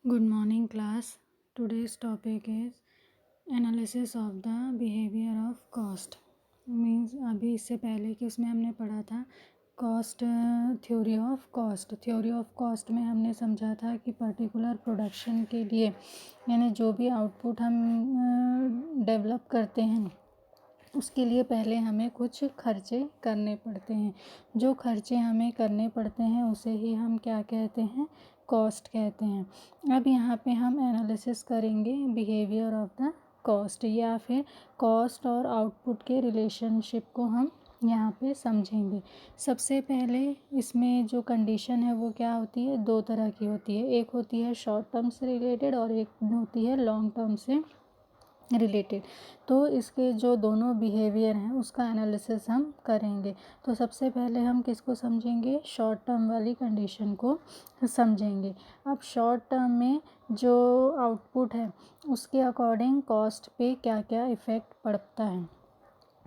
Good morning class. Today's topic is analysis of the behavior of cost. Means अभी इससे पहले कि उसमें हमने पढ़ा था cost theory of cost. Theory of cost में हमने समझा था कि पर्टिकुलर प्रोडक्शन के लिए यानी जो भी आउटपुट हम डेवलप करते हैं उसके लिए पहले हमें कुछ खर्चे करने पड़ते हैं। जो खर्चे हमें करने पड़ते हैं उसे ही हम क्या कहते हैं, कॉस्ट कहते हैं। अब यहाँ पे हम एनालिसिस करेंगे बिहेवियर ऑफ द कॉस्ट, या फिर कॉस्ट और आउटपुट के रिलेशनशिप को हम यहाँ पे समझेंगे। सबसे पहले इसमें जो कंडीशन है वो क्या होती है, दो तरह की होती है। एक होती है शॉर्ट टर्म से रिलेटेड और एक होती है लॉन्ग टर्म से रिलेटेड। तो इसके जो दोनों बिहेवियर हैं उसका एनालिसिस हम करेंगे। तो सबसे पहले हम किसको समझेंगे, शॉर्ट टर्म वाली कंडीशन को समझेंगे। अब शॉर्ट टर्म में जो आउटपुट है उसके अकॉर्डिंग कॉस्ट पे क्या क्या इफ़ेक्ट पड़ता है।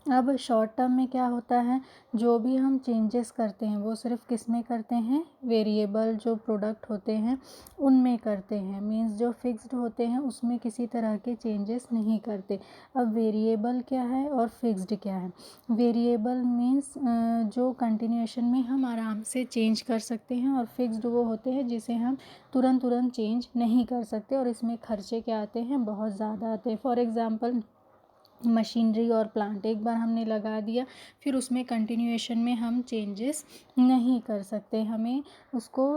अब शॉर्ट टर्म में क्या होता है, जो भी हम चेंजेस करते हैं वो सिर्फ किस में करते हैं, वेरिएबल जो प्रोडक्ट होते हैं उनमें करते हैं। मींस जो फिक्स्ड होते हैं उसमें किसी तरह के चेंजेस नहीं करते। अब वेरिएबल क्या है और फिक्स्ड क्या है। वेरिएबल मींस जो कंटिन्यूएशन में हम आराम से चेंज कर सकते हैं, और फिक्स्ड वो होते हैं जिसे हम तुरंत चेंज नहीं कर सकते, और इसमें खर्चे क्या आते हैं, बहुत ज़्यादा आते हैं। फॉर एग्ज़ाम्पल मशीनरी और प्लांट एक बार हमने लगा दिया, फिर उसमें कंटिन्यूएशन में हम चेंजेस नहीं कर सकते। हमें उसको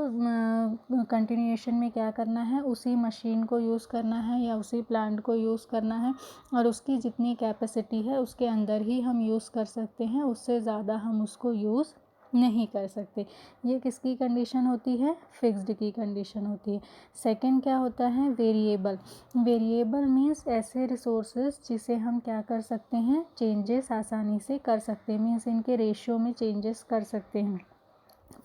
कंटिन्यूएशन में क्या करना है, उसी मशीन को यूज़ करना है या उसी प्लांट को यूज़ करना है, और उसकी जितनी कैपेसिटी है उसके अंदर ही हम यूज़ कर सकते हैं, उससे ज़्यादा हम उसको यूज़ नहीं कर सकते। ये किसकी कंडीशन होती है, फिक्स्ड की कंडीशन होती है। सेकंड क्या होता है, वेरिएबल। वेरिएबल मीन्स ऐसे रिसोर्सेज जिसे हम क्या कर सकते हैं, चेंजेस आसानी से कर सकते हैं। मीन्स इनके रेशियो में चेंजेस कर सकते हैं।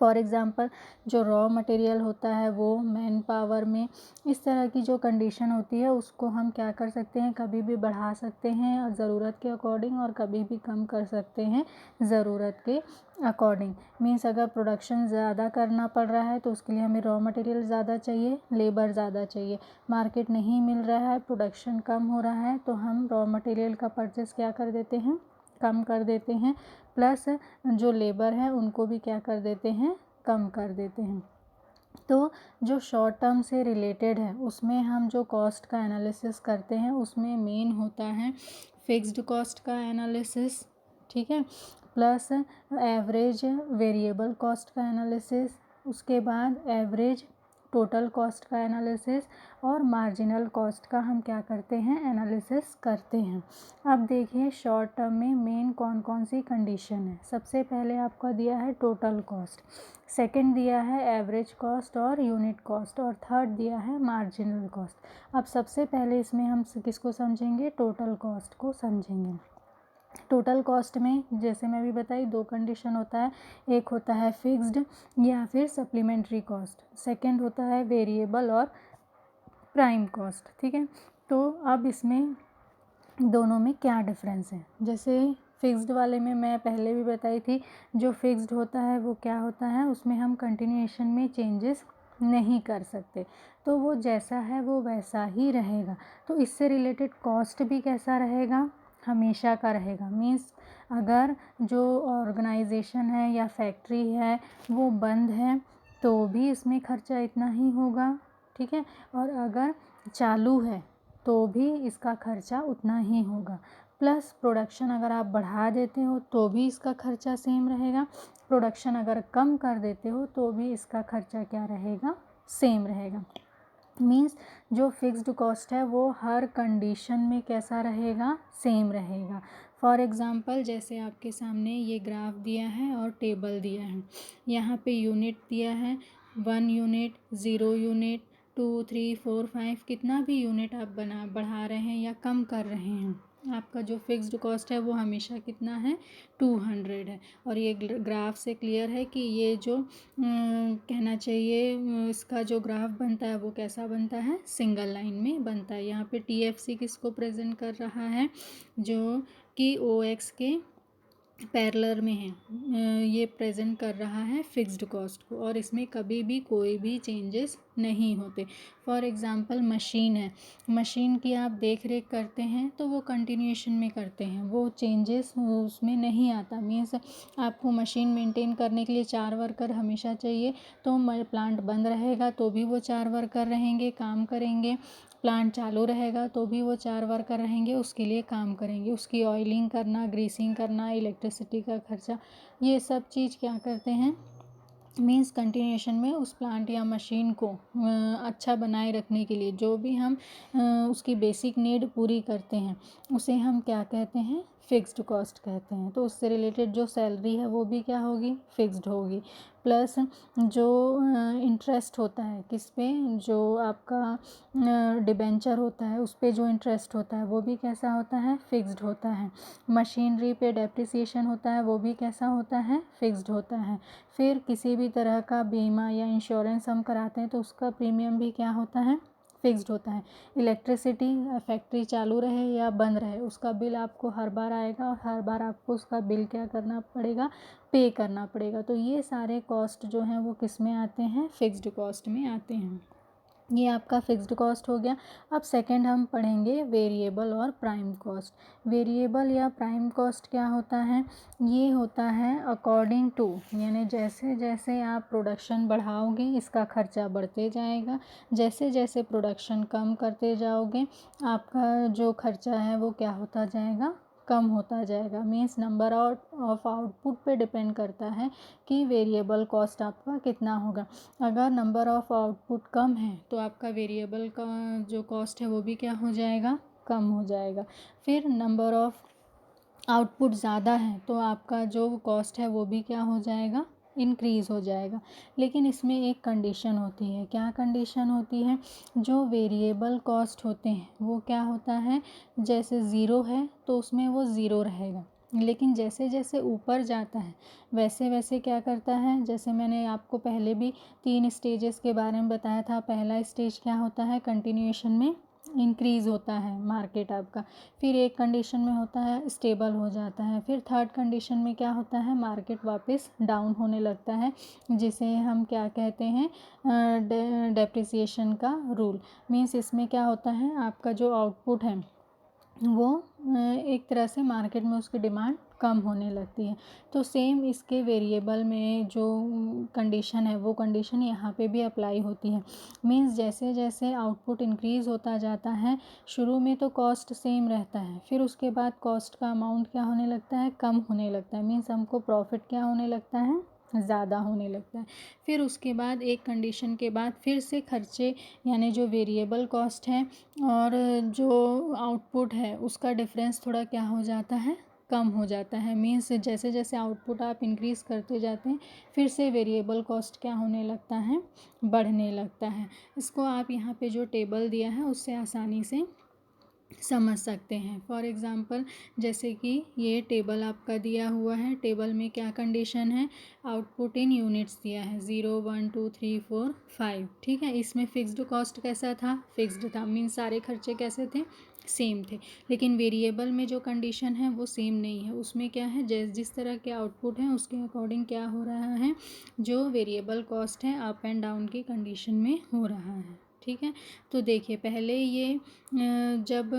फॉर एग्ज़ाम्पल जो रॉ मटेरियल होता है वो मैन पावर में, इस तरह की जो कंडीशन होती है उसको हम क्या कर सकते हैं, कभी भी बढ़ा सकते हैं और ज़रूरत के अकॉर्डिंग, और कभी भी कम कर सकते हैं ज़रूरत के अकॉर्डिंग। मीन्स अगर प्रोडक्शन ज़्यादा करना पड़ रहा है तो उसके लिए हमें रॉ मटेरियल ज़्यादा चाहिए, लेबर ज़्यादा चाहिए। मार्केट नहीं मिल रहा है, प्रोडक्शन कम हो रहा है, तो हम रॉ मटेरियल का परचेस क्या कर देते हैं, कम कर देते हैं। प्लस जो लेबर है उनको भी क्या कर देते हैं, कम कर देते हैं। तो जो शॉर्ट टर्म से रिलेटेड है उसमें हम जो कॉस्ट का एनालिसिस करते हैं उसमें मेन होता है फिक्स्ड कॉस्ट का एनालिसिस, ठीक है, प्लस एवरेज वेरिएबल कॉस्ट का एनालिसिस, उसके बाद एवरेज टोटल कॉस्ट का एनालिसिस, और मार्जिनल कॉस्ट का हम क्या करते हैं, एनालिसिस करते हैं। अब देखिए शॉर्ट टर्म में मेन कौन कौन सी कंडीशन है। सबसे पहले आपका दिया है टोटल कॉस्ट, सेकंड दिया है एवरेज कॉस्ट और यूनिट कॉस्ट, और थर्ड दिया है मार्जिनल कॉस्ट। अब सबसे पहले इसमें हम किसको समझेंगे, टोटल कॉस्ट को समझेंगे। टोटल कॉस्ट में जैसे मैं भी बताई दो कंडीशन होता है, एक होता है फिक्स्ड या फिर सप्लीमेंट्री कॉस्ट, सेकंड होता है वेरिएबल और प्राइम कॉस्ट, ठीक है। तो अब इसमें दोनों में क्या डिफरेंस है, जैसे फिक्स्ड वाले में मैं पहले भी बताई थी, जो फिक्स्ड होता है वो क्या होता है, उसमें हम कंटिन्यूएशन में चेंजेस नहीं कर सकते, तो वो जैसा है वो वैसा ही रहेगा। तो इससे रिलेटेड कॉस्ट भी कैसा रहेगा, हमेशा का रहेगा। मीन्स अगर जो ऑर्गेनाइजेशन है या फैक्ट्री है वो बंद है तो भी इसमें खर्चा इतना ही होगा, ठीक है, और अगर चालू है तो भी इसका खर्चा उतना ही होगा। प्लस प्रोडक्शन अगर आप बढ़ा देते हो तो भी इसका खर्चा सेम रहेगा, प्रोडक्शन अगर कम कर देते हो तो भी इसका खर्चा क्या रहेगा, सेम रहेगा। मीन्स जो फिक्स्ड कॉस्ट है वो हर कंडीशन में कैसा रहेगा, सेम रहेगा। फॉर एग्ज़ाम्पल जैसे आपके सामने ये ग्राफ दिया है और टेबल दिया है, यहाँ पे यूनिट दिया है, 1 यूनिट, 0 यूनिट, 2, 3, 4, 5, कितना भी यूनिट आप बढ़ा रहे हैं या कम कर रहे हैं, आपका जो फिक्स्ड कॉस्ट है वो हमेशा कितना है, 200 है। और ये ग्राफ से क्लियर है कि ये जो कहना चाहिए इसका जो ग्राफ बनता है वो कैसा बनता है, सिंगल लाइन में बनता है। यहाँ पे TFC किसको प्रेजेंट कर रहा है, जो कि OX के पैरेलल में है, ये प्रेजेंट कर रहा है फिक्स्ड कॉस्ट को, और इसमें कभी भी कोई भी चेंजेस नहीं होते। फॉर एग्ज़ाम्पल मशीन है, मशीन की आप देख रेख करते हैं तो वो कंटिन्यूएशन में करते हैं, वो चेंजेस उसमें नहीं आता। मीन्स आपको मशीन मेंटेन करने के लिए 4 वर्कर हमेशा चाहिए, तो प्लांट बंद रहेगा तो भी वो 4 वर्कर रहेंगे, काम करेंगे। प्लांट चालू रहेगा तो भी वो 4 वर्कर रहेंगे, उसके लिए काम करेंगे। उसकी ऑयलिंग करना, ग्रीसिंग करना, इलेक्ट्रिसिटी का खर्चा, ये सब चीज़ क्या करते हैं, मीन्स कंटिन्यूएशन में उस प्लांट या मशीन को अच्छा बनाए रखने के लिए जो भी हम उसकी बेसिक नीड पूरी करते हैं उसे हम क्या कहते हैं, फिक्स्ड कॉस्ट कहते हैं। तो उससे रिलेटेड जो सैलरी है वो भी क्या होगी, फिक्स्ड होगी। प्लस जो इंटरेस्ट होता है किस पे, जो आपका डिबेंचर होता है उस पे जो इंटरेस्ट होता है वो भी कैसा होता है, फिक्स्ड होता है। मशीनरी पे डेप्रिसिएशन होता है वो भी कैसा होता है, फिक्स्ड होता है। फिर किसी भी तरह का बीमा या इंश्योरेंस हम कराते हैं तो उसका प्रीमियम भी क्या होता है, फिक्स्ड होता है। इलेक्ट्रिसिटी, फैक्ट्री चालू रहे या बंद रहे, उसका बिल आपको हर बार आएगा और हर बार आपको उसका बिल क्या करना पड़ेगा, पे करना पड़ेगा। तो ये सारे कॉस्ट जो हैं वो किस में आते हैं, फिक्स्ड कॉस्ट में आते हैं। ये आपका फिक्स्ड कॉस्ट हो गया। अब सेकंड हम पढ़ेंगे वेरिएबल और प्राइम कॉस्ट। वेरिएबल या प्राइम कॉस्ट क्या होता है, ये होता है अकॉर्डिंग टू, यानी जैसे जैसे आप प्रोडक्शन बढ़ाओगे इसका खर्चा बढ़ते जाएगा, जैसे जैसे प्रोडक्शन कम करते जाओगे आपका जो खर्चा है वो क्या होता जाएगा, कम होता जाएगा। मीन्स नंबर ऑफ आउटपुट पे डिपेंड करता है कि वेरिएबल कॉस्ट आपका कितना होगा। अगर नंबर ऑफ आउटपुट कम है तो आपका वेरिएबल का जो कॉस्ट है वो भी क्या हो जाएगा, कम हो जाएगा। फिर नंबर ऑफ आउटपुट ज़्यादा है तो आपका जो कॉस्ट है वो भी क्या हो जाएगा, इंक्रीज़ हो जाएगा। लेकिन इसमें एक कंडीशन होती है, क्या कंडीशन होती है, जो वेरिएबल कॉस्ट होते हैं वो क्या होता है, जैसे ज़ीरो है तो उसमें वो ज़ीरो रहेगा, लेकिन जैसे जैसे ऊपर जाता है वैसे वैसे क्या करता है, जैसे मैंने आपको पहले भी 3 स्टेजेस के बारे में बताया था। पहला स्टेज क्या होता है, कंटिन्यूएशन में इंक्रीज़ होता है मार्केट आपका, फिर एक कंडीशन में होता है स्टेबल हो जाता है, फिर थर्ड कंडीशन में क्या होता है, मार्केट वापस डाउन होने लगता है, जिसे हम क्या कहते हैं, डेप्रिसिएशन का रूल। मीन्स इसमें क्या होता है, आपका जो आउटपुट है वो एक तरह से मार्केट में उसकी डिमांड कम होने लगती है। तो सेम इसके वेरिएबल में जो कंडीशन है वो कंडीशन यहाँ पे भी अप्लाई होती है। मीन्स जैसे जैसे आउटपुट इंक्रीज़ होता जाता है, शुरू में तो कॉस्ट सेम रहता है, फिर उसके बाद कॉस्ट का अमाउंट क्या होने लगता है, कम होने लगता है। मीन्स हमको प्रॉफिट क्या होने लगता है, ज़्यादा होने लगता है। फिर उसके बाद एक कंडीशन के बाद फिर से खर्चे, यानी जो वेरिएबल कॉस्ट है और जो आउटपुट है उसका डिफरेंस थोड़ा क्या हो जाता है, कम हो जाता है। मीन्स जैसे जैसे आउटपुट आप इंक्रीज़ करते जाते हैं फिर से वेरिएबल कॉस्ट क्या होने लगता है, बढ़ने लगता है। इसको आप यहाँ पे जो टेबल दिया है उससे आसानी से समझ सकते हैं। फॉर एग्ज़ाम्पल जैसे कि ये टेबल आपका दिया हुआ है, टेबल में क्या कंडीशन है, आउटपुट इन यूनिट्स दिया है 0 1 2 3 4 5, ठीक है। इसमें फिक्स्ड कॉस्ट कैसा था, फिक्स्ड था, मीन्स सारे खर्चे कैसे थे, सेम थे। लेकिन वेरिएबल में जो कंडीशन है वो सेम नहीं है, उसमें क्या है, जिस तरह के आउटपुट हैं उसके अकॉर्डिंग क्या हो रहा है, जो वेरिएबल कॉस्ट है अप एंड डाउन की कंडीशन में हो रहा है, ठीक है। तो देखिए पहले ये जब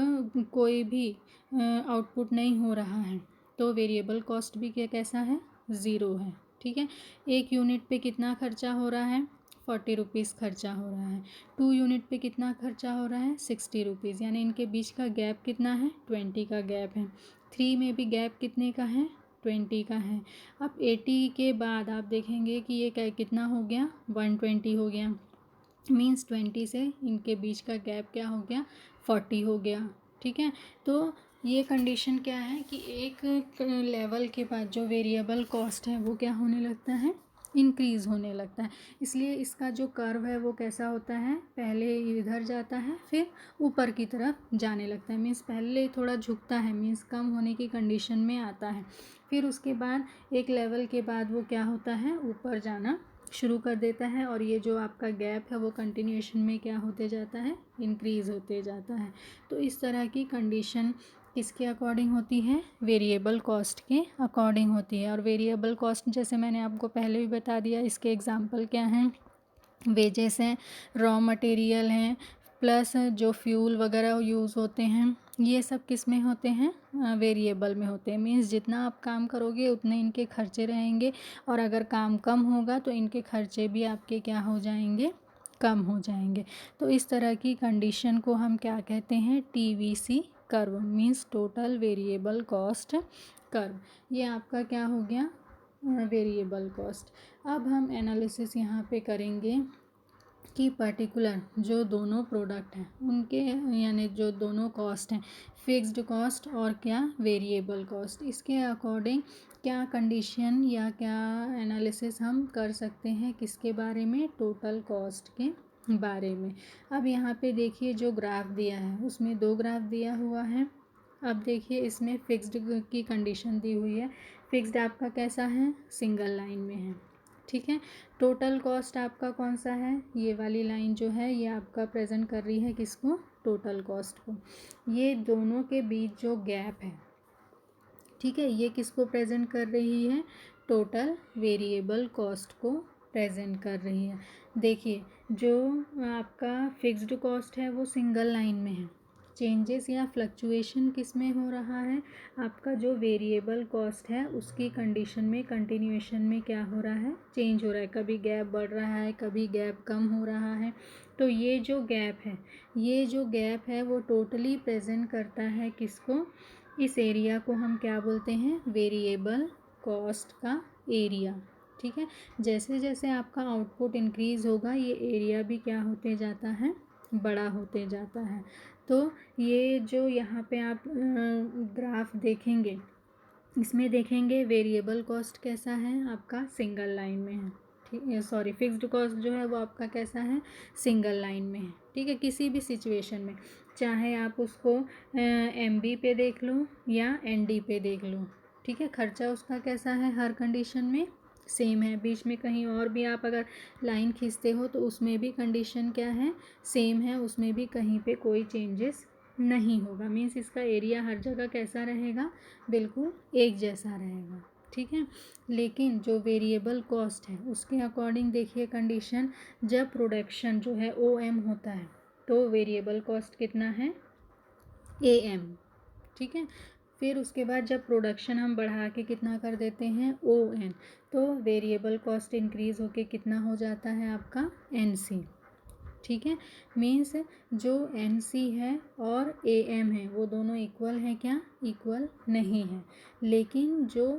कोई भी आउटपुट नहीं हो रहा है तो वेरिएबल कॉस्ट भी क्या कैसा है, ज़ीरो है, ठीक है। एक यूनिट पे कितना खर्चा हो रहा है, 40 रुपीज़ खर्चा हो रहा है। 2 यूनिट पे कितना खर्चा हो रहा है, 60 रुपीज़, यानी इनके बीच का गैप कितना है, 20 का गैप है। 3 में भी गैप कितने का है, 20 का है। अब 80 के बाद आप देखेंगे कि ये कितना हो गया, 120 हो गया। मीन्स 20 से इनके बीच का गैप क्या हो गया, 40 हो गया, ठीक है। तो ये कंडीशन क्या है कि एक लेवल के बाद जो वेरिएबल कॉस्ट है वो क्या होने लगता है, इंक्रीज़ होने लगता है। इसलिए इसका जो कर्व है वो कैसा होता है, पहले इधर जाता है फिर ऊपर की तरफ जाने लगता है। मीन्स पहले थोड़ा झुकता है, मीन्स कम होने की कंडीशन में आता है, फिर उसके बाद एक लेवल के बाद वो क्या होता है, ऊपर जाना शुरू कर देता है, और ये जो आपका गैप है वो कंटिन्यूएशन में क्या होते जाता है, इंक्रीज़ होते जाता है। तो इस तरह की कंडीशन किसके अकॉर्डिंग होती है? वेरिएबल कॉस्ट के अकॉर्डिंग होती है। और वेरिएबल कॉस्ट जैसे मैंने आपको पहले भी बता दिया, इसके एग्जांपल क्या हैं? वेजेस हैं, रॉ मटेरियल हैं, प्लस जो फ्यूल वगैरह यूज़ होते हैं, ये सब किस में होते हैं? वेरिएबल में होते हैं। मीन्स जितना आप काम करोगे उतने इनके खर्चे रहेंगे, और अगर काम कम होगा तो इनके खर्चे भी आपके क्या हो जाएंगे? कम हो जाएंगे। तो इस तरह की कंडीशन को हम क्या कहते हैं? TVC curve, means total variable cost curve. ये आपका क्या हो गया? Variable cost. अब हम एनालिसिस यहाँ पे करेंगे कि पर्टिकुलर जो दोनों प्रोडक्ट हैं उनके, यानी जो दोनों कॉस्ट हैं, फिक्स्ड कॉस्ट और क्या वेरिएबल कॉस्ट, इसके अकॉर्डिंग क्या कंडीशन या क्या एनालिसिस हम कर सकते हैं? किसके बारे में? टोटल कॉस्ट के बारे में। अब यहाँ पे देखिए जो ग्राफ दिया है उसमें 2 ग्राफ दिया हुआ है। अब देखिए इसमें फिक्स्ड की कंडीशन दी हुई है। फिक्स्ड आपका कैसा है? सिंगल लाइन में है, ठीक है। टोटल कॉस्ट आपका कौन सा है? ये वाली लाइन जो है ये आपका प्रेजेंट कर रही है किसको? टोटल कॉस्ट को। ये दोनों के बीच जो गैप है, ठीक है, ये किसको प्रेजेंट कर रही है? टोटल वेरिएबल कॉस्ट को प्रेजेंट कर रही है। देखिए जो आपका फिक्स्ड कॉस्ट है वो सिंगल लाइन में है। चेंजेस या फ्लक्चुएशन किस में हो रहा है? आपका जो वेरिएबल कॉस्ट है उसकी कंडीशन में, कंटिन्यूएशन में क्या हो रहा है? चेंज हो रहा है। कभी गैप बढ़ रहा है, कभी गैप कम हो रहा है। तो ये जो गैप है वो टोटली प्रेजेंट करता है किसको? इस एरिया को हम क्या बोलते हैं? वेरिएबल कॉस्ट का एरिया, ठीक है। जैसे जैसे आपका आउटपुट इंक्रीज़ होगा ये एरिया भी क्या होते जाता है? बड़ा होते जाता है। तो ये जो यहाँ पे आप ग्राफ देखेंगे, इसमें देखेंगे वेरिएबल कॉस्ट कैसा है? आपका सिंगल लाइन में है, ठीक है। सॉरी, फिक्स्ड कॉस्ट जो है वो आपका कैसा है? सिंगल लाइन में है, ठीक है। किसी भी सिचुएशन में, चाहे आप उसको MB पे देख लो या ND पे देख लो, ठीक है, खर्चा उसका कैसा है? हर कंडीशन में सेम है। बीच में कहीं और भी आप अगर लाइन खींचते हो तो उसमें भी कंडीशन क्या है? सेम है, उसमें भी कहीं पे कोई चेंजेस नहीं होगा। मीन्स इसका एरिया हर जगह कैसा रहेगा? बिल्कुल एक जैसा रहेगा, ठीक है। लेकिन जो वेरिएबल कॉस्ट है उसके अकॉर्डिंग देखिए कंडीशन, जब प्रोडक्शन जो है OM होता है तो वेरिएबल कॉस्ट कितना है? AM, ठीक है। फिर उसके बाद जब प्रोडक्शन हम बढ़ा के कितना कर देते हैं? ON, तो वेरिएबल कॉस्ट इंक्रीज़ होके कितना हो जाता है आपका? NC, ठीक है। मीन्स जो NC है और AM है वो दोनों इक्वल है क्या? इक्वल नहीं है। लेकिन जो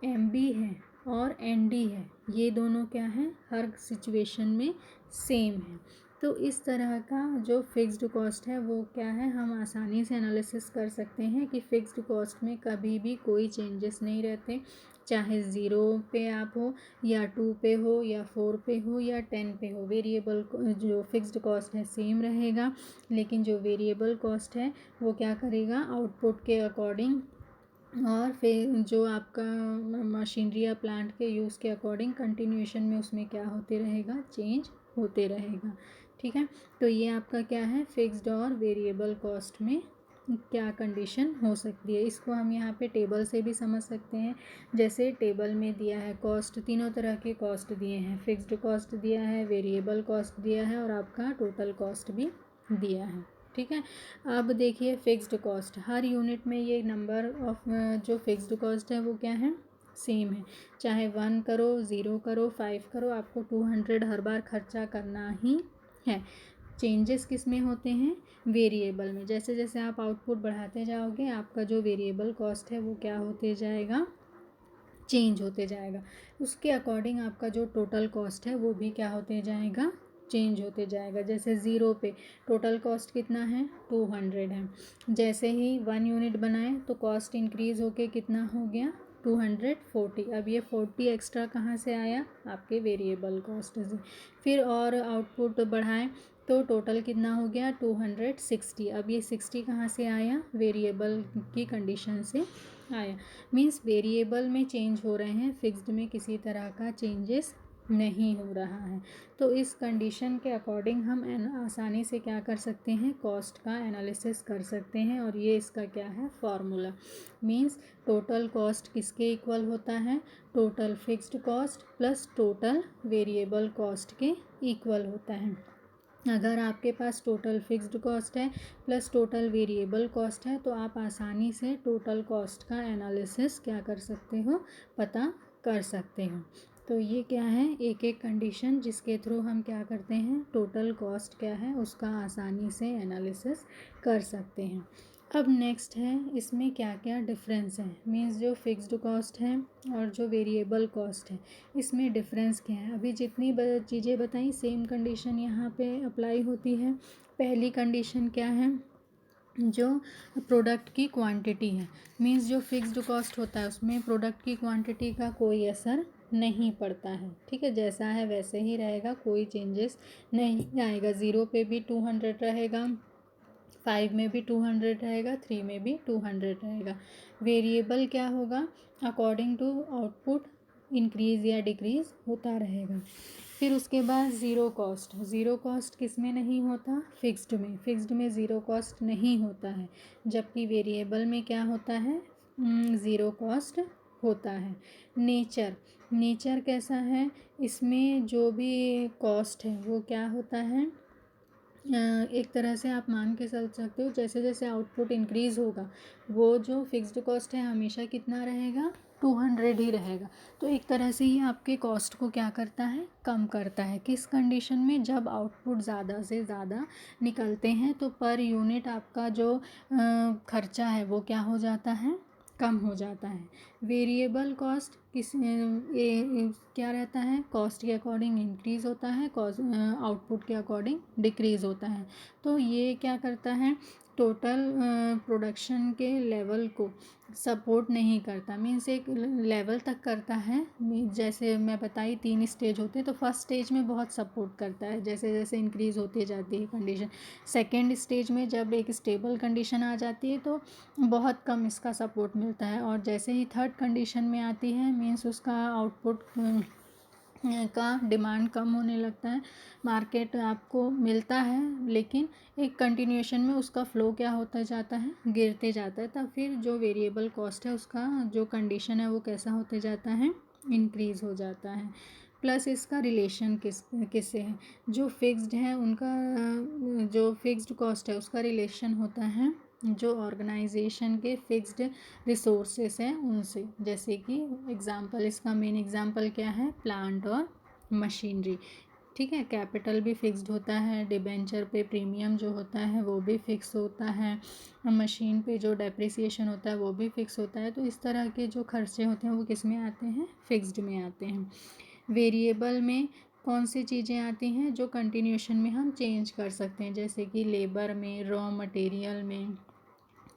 MB है और ND है ये दोनों क्या है? हर सिचुएशन में सेम है। तो इस तरह का जो फिक्स्ड कॉस्ट है वो क्या है? हम आसानी से एनालिसिस कर सकते हैं कि फिक्स्ड कॉस्ट में कभी भी कोई चेंजेस नहीं रहते, चाहे 0 पे आप हो या 2 पे हो या 4 पे हो या 10 पे हो। वेरिएबल जो फिक्स्ड कॉस्ट है सेम रहेगा, लेकिन जो वेरिएबल कॉस्ट है वो क्या करेगा? आउटपुट के अकॉर्डिंग और फिर जो आपका मशीनरी या प्लांट के यूज़ के अकॉर्डिंग कंटिन्यूएशन में उसमें क्या होते रहेगा? चेंज होते रहेगा, ठीक है। तो ये आपका क्या है? फिक्स्ड और वेरिएबल कॉस्ट में क्या कंडीशन हो सकती है। इसको हम यहाँ पे टेबल से भी समझ सकते हैं। जैसे टेबल में दिया है कॉस्ट, तीनों तरह के कॉस्ट दिए हैं, फिक्स्ड कॉस्ट दिया है, वेरिएबल कॉस्ट दिया है और आपका टोटल कॉस्ट भी दिया है, ठीक है। अब देखिए फिक्स्ड कॉस्ट, हर यूनिट में ये नंबर ऑफ जो फिक्स्ड कॉस्ट है वो क्या है? सेम है। चाहे 1 करो, 0 करो, 5 करो, आपको 200 हर बार खर्चा करना ही है। चेंजेस किस में होते हैं? वेरिएबल में। जैसे जैसे आप आउटपुट बढ़ाते जाओगे आपका जो वेरिएबल कॉस्ट है वो क्या होते जाएगा? चेंज होते जाएगा। उसके अकॉर्डिंग आपका जो टोटल कॉस्ट है वो भी क्या होते जाएगा? चेंज होते जाएगा। जैसे 0 पे टोटल कॉस्ट कितना है? 200 है। जैसे ही 1 यूनिट बनाए तो कॉस्ट इंक्रीज़ होके कितना हो गया? 240। अब ये 40 एक्स्ट्रा कहाँ से आया? आपके वेरिएबल कॉस्ट से। फिर और आउटपुट बढ़ाएं तो टोटल कितना हो गया? 260। अब ये 60 कहाँ से आया? वेरिएबल की कंडीशन से आया। मीन्स वेरिएबल में चेंज हो रहे हैं, फिक्स्ड में किसी तरह का चेंजेस नहीं हो रहा है। तो इस कंडीशन के अकॉर्डिंग हम आसानी से क्या कर सकते हैं, कॉस्ट का एनालिसिस कर सकते हैं। और ये इसका क्या है, फार्मूला। मींस टोटल कॉस्ट किसके इक्वल होता है, total fixed cost plus total variable cost के इक्वल होता है। अगर आपके पास टोटल फिक्स्ड कॉस्ट है प्लस टोटल वेरिएबल कॉस्ट है तो आप आसानी से टोटल कॉस्ट का एनालिसिस क्या कर सकते हो, पता कर सकते हो। तो ये क्या है, एक एक कंडीशन जिसके थ्रू हम क्या करते हैं, टोटल कॉस्ट क्या है उसका आसानी से एनालिसिस कर सकते हैं। अब नेक्स्ट है, इसमें क्या क्या डिफरेंस है, मीन्स जो फिक्स्ड कॉस्ट है और जो वेरिएबल कॉस्ट है इसमें डिफरेंस क्या है। अभी जितनी चीज़ें बताई सेम कंडीशन यहाँ पे अप्लाई होती है। पहली कंडीशन क्या है, जो प्रोडक्ट की क्वांटिटी है, मीन्स जो फिक्स्ड कॉस्ट होता है उसमें प्रोडक्ट की क्वांटिटी का कोई असर नहीं पड़ता है। ठीक है, जैसा है वैसे ही रहेगा, कोई चेंजेस नहीं आएगा। 0 पे भी 200 रहेगा, 5 में भी 200 रहेगा, 3 में भी 200 रहेगा। वेरिएबल क्या होगा, अकॉर्डिंग टू आउटपुट इंक्रीज़ या डिक्रीज़ होता रहेगा। फिर उसके बाद ज़ीरो कॉस्ट, ज़ीरो कॉस्ट किस में नहीं होता, फिक्स्ड में। फिक्स्ड में ज़ीरो कॉस्ट नहीं होता है, जबकि वेरिएबल में क्या होता है, ज़ीरो कॉस्ट होता है। नेचर, नेचर कैसा है, इसमें जो भी कॉस्ट है वो क्या होता है, एक तरह से आप मान के चल सकते हो जैसे जैसे आउटपुट इंक्रीज़ होगा वो जो फिक्स्ड कॉस्ट है हमेशा कितना रहेगा, 200 ही रहेगा। तो एक तरह से ये आपके कॉस्ट को क्या करता है, कम करता है। किस कंडीशन में, जब आउटपुट ज़्यादा से ज़्यादा निकलते हैं तो पर यूनिट आपका जो खर्चा है वो क्या हो जाता है, कम हो जाता है। वेरिएबल कॉस्ट क्या रहता है, कॉस्ट के अकॉर्डिंग इंक्रीज़ होता है, कॉस्ट आउटपुट के अकॉर्डिंग डिक्रीज़ होता है। तो ये क्या करता है, टोटल प्रोडक्शन के लेवल को सपोर्ट नहीं करता, मीन्स एक लेवल तक करता है। जैसे मैं बताई 3 स्टेज होते हैं, तो फर्स्ट स्टेज में बहुत सपोर्ट करता है, जैसे जैसे इंक्रीज़ होती जाती है कंडीशन। सेकेंड स्टेज में जब एक स्टेबल कंडीशन आ जाती है तो बहुत कम इसका सपोर्ट मिलता है। और जैसे ही थर्ड कंडीशन में आती है, मीन्स उसका आउटपुट का डिमांड कम होने लगता है, मार्केट आपको मिलता है लेकिन एक कंटिन्यूएशन में उसका फ़्लो क्या होता जाता है, गिरते जाता है। तब फिर जो वेरिएबल कॉस्ट है उसका जो कंडीशन है वो कैसा होते जाता है, इंक्रीज़ हो जाता है। प्लस इसका रिलेशन किससे है, जो फिक्स्ड है उनका जो फिक्स्ड कॉस्ट है उसका रिलेशन होता है जो ऑर्गेनाइजेशन के फिक्स्ड रिसोर्सेस हैं उनसे। जैसे कि एग्जांपल, इसका मेन एग्जांपल क्या है, प्लांट और मशीनरी। ठीक है, कैपिटल भी फिक्स्ड होता है, डिबेंचर पे प्रीमियम जो होता है वो भी फिक्स होता है, मशीन पे जो डेप्रिसिएशन होता है वो भी फिक्स होता है। तो इस तरह के जो खर्चे होते हैं वो किस में आते हैं, फिक्स्ड में आते हैं। वेरिएबल में कौन सी चीज़ें आती हैं जो कंटिन्यूएशन में हम चेंज कर सकते हैं, जैसे कि लेबर में, रॉ मटेरियल में।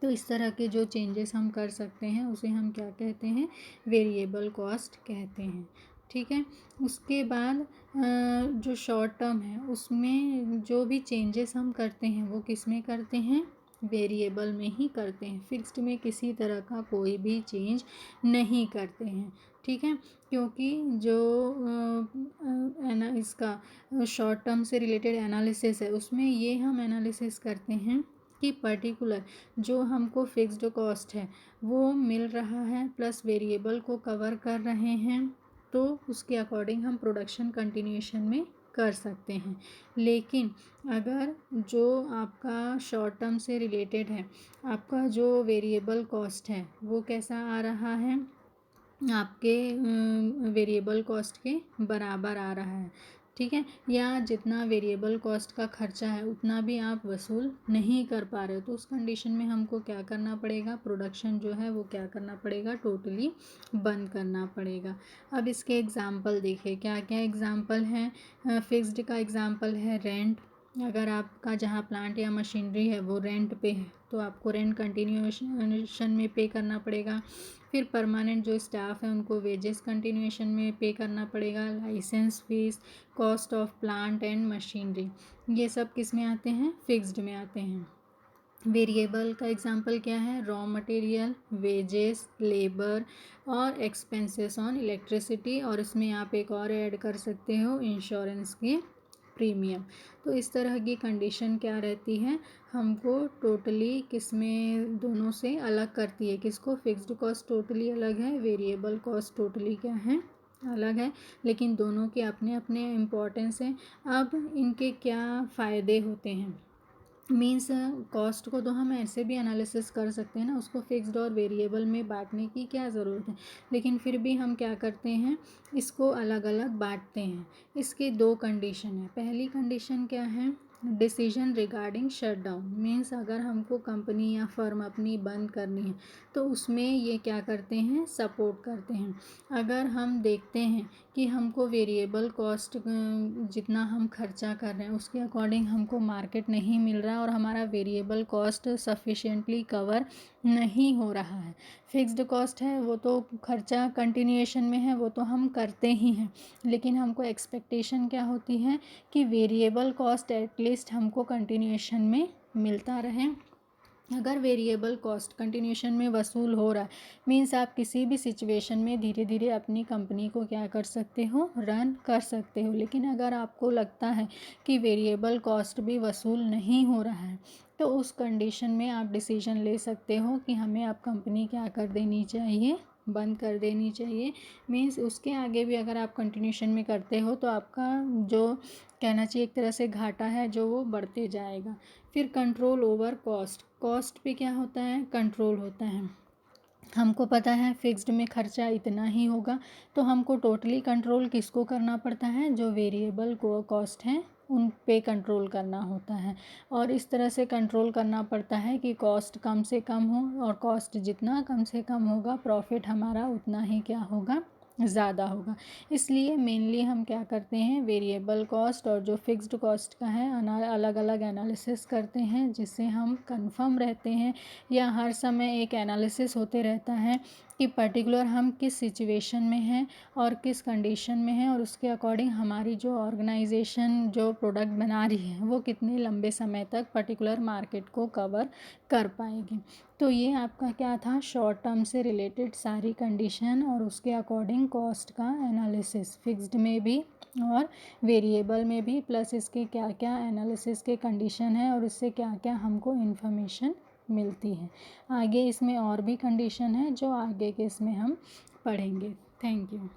तो इस तरह के जो चेंजेस हम कर सकते हैं उसे हम क्या कहते हैं, वेरिएबल कॉस्ट कहते हैं। ठीक है, उसके बाद जो शॉर्ट टर्म है उसमें जो भी चेंजेस हम करते हैं वो किस में करते हैं, वेरिएबल में ही करते हैं। फिक्स्ड में किसी तरह का कोई भी चेंज नहीं करते हैं। ठीक है, क्योंकि जो इसका शॉर्ट टर्म से रिलेटेड एनालिसिस है उसमें ये हम एनालिसिस करते हैं कि पर्टिकुलर जो हमको फिक्स्ड कॉस्ट है वो मिल रहा है प्लस वेरिएबल को कवर कर रहे हैं, तो उसके अकॉर्डिंग हम प्रोडक्शन कंटिन्यूएशन में कर सकते हैं। लेकिन अगर जो आपका शॉर्ट टर्म से रिलेटेड है, आपका जो वेरिएबल कॉस्ट है वो कैसा आ रहा है, आपके वेरिएबल कॉस्ट के बराबर आ रहा है। ठीक है, या जितना वेरिएबल कॉस्ट का खर्चा है उतना भी आप वसूल नहीं कर पा रहे हो, तो उस कंडीशन में हमको क्या करना पड़ेगा, प्रोडक्शन जो है वो क्या करना पड़ेगा, टोटली बंद करना पड़ेगा। अब इसके एग्जांपल देखिए, क्या क्या एग्जांपल हैं। फिक्स्ड का एग्जांपल है रेंट। अगर आपका जहाँ प्लांट या मशीनरी है वो रेंट पे है तो आपको रेंट कंटिन्यूएशन में पे करना पड़ेगा। फिर परमानेंट जो स्टाफ है उनको वेजेस कंटिन्यूएशन में पे करना पड़ेगा। Licence fees, cost of plant and machinery, ये सब किस में आते हैं, फिक्स्ड में आते हैं। वेरिएबल का एग्जांपल क्या है, रॉ मटेरियल, वेजेस, लेबर और एक्सपेंसेस ऑन इलेक्ट्रिसिटी, और इसमें आप एक और ऐड कर सकते हो इंश्योरेंस के प्रीमियम। तो इस तरह की कंडीशन क्या रहती है, हमको टोटली किसमें दोनों से अलग करती है, किसको, फिक्स्ड कॉस्ट टोटली अलग है, वेरिएबल कॉस्ट टोटली क्या है, अलग है, लेकिन दोनों के अपने अपने इम्पोर्टेंस हैं। अब इनके क्या फ़ायदे होते हैं, मीन्स कॉस्ट को तो हम ऐसे भी एनालिसिस कर सकते हैं ना, उसको फिक्स्ड और वेरिएबल में बांटने की क्या ज़रूरत है, लेकिन फिर भी हम क्या करते हैं, इसको अलग अलग बांटते हैं। इसके दो कंडीशन है। पहली कंडीशन क्या है, डिसीजन रिगार्डिंग शटडाउन, मीन्स अगर हमको कंपनी या फर्म अपनी बंद करनी है तो उसमें ये क्या करते हैं, सपोर्ट करते हैं। अगर हम देखते हैं कि हमको वेरिएबल कॉस्ट जितना हम खर्चा कर रहे हैं उसके अकॉर्डिंग हमको मार्केट नहीं मिल रहा और हमारा वेरिएबल कॉस्ट सफिशिएंटली कवर नहीं हो रहा है, फिक्स्ड कॉस्ट है वो तो खर्चा कंटिन्यूएशन में है, वो तो हम करते ही हैं, लेकिन हमको एक्सपेक्टेशन क्या होती है कि वेरिएबल कॉस्ट एटलीस्ट हमको कंटिन्यूएशन में मिलता रहे। अगर वेरिएबल कॉस्ट कंटिन्यूशन में वसूल हो रहा है, मीन्स आप किसी भी सिचुएशन में धीरे धीरे अपनी कंपनी को क्या कर सकते हो, रन कर सकते हो। लेकिन अगर आपको लगता है कि वेरिएबल कॉस्ट भी वसूल नहीं हो रहा है तो उस कंडीशन में आप डिसीजन ले सकते हो कि हमें अब कंपनी क्या कर देनी चाहिए, बंद कर देनी चाहिए। मीन्स उसके आगे भी अगर आप कंटिन्यूशन में करते हो तो आपका जो कहना चाहिए एक तरह से घाटा है जो वो बढ़ते जाएगा। फिर कंट्रोल ओवर कॉस्ट, कॉस्ट पे क्या होता है, कंट्रोल होता है। हमको पता है फिक्स्ड में खर्चा इतना ही होगा तो हमको टोटली कंट्रोल किसको करना पड़ता है, जो वेरिएबल कॉस्ट हैं उन पे कंट्रोल करना होता है, और इस तरह से कंट्रोल करना पड़ता है कि कॉस्ट कम से कम हो, और कॉस्ट जितना कम से कम होगा प्रॉफिट हमारा उतना ही क्या होगा, ज़्यादा होगा। इसलिए मेनली हम क्या करते हैं, वेरिएबल कॉस्ट और जो फिक्स्ड कॉस्ट का है अलग अलग एनालिसिस करते हैं, जिससे हम कंफर्म रहते हैं या हर समय एक एनालिसिस होते रहता है कि पर्टिकुलर हम किस सिचुएशन में हैं और किस कंडीशन में हैं, और उसके अकॉर्डिंग हमारी जो ऑर्गेनाइजेशन जो प्रोडक्ट बना रही है वो कितने लंबे समय तक पर्टिकुलर मार्केट को कवर कर पाएगी। तो ये आपका क्या था, शॉर्ट टर्म से रिलेटेड सारी कंडीशन और उसके अकॉर्डिंग कॉस्ट का एनालिसिस, फिक्स्ड में भी और वेरिएबल में भी, प्लस इसके क्या क्या एनालिसिस के कंडीशन है और इससे क्या क्या हमको इन्फॉर्मेशन मिलती है। आगे इसमें और भी कंडीशन है जो आगे के इसमें हम पढ़ेंगे। Thank you.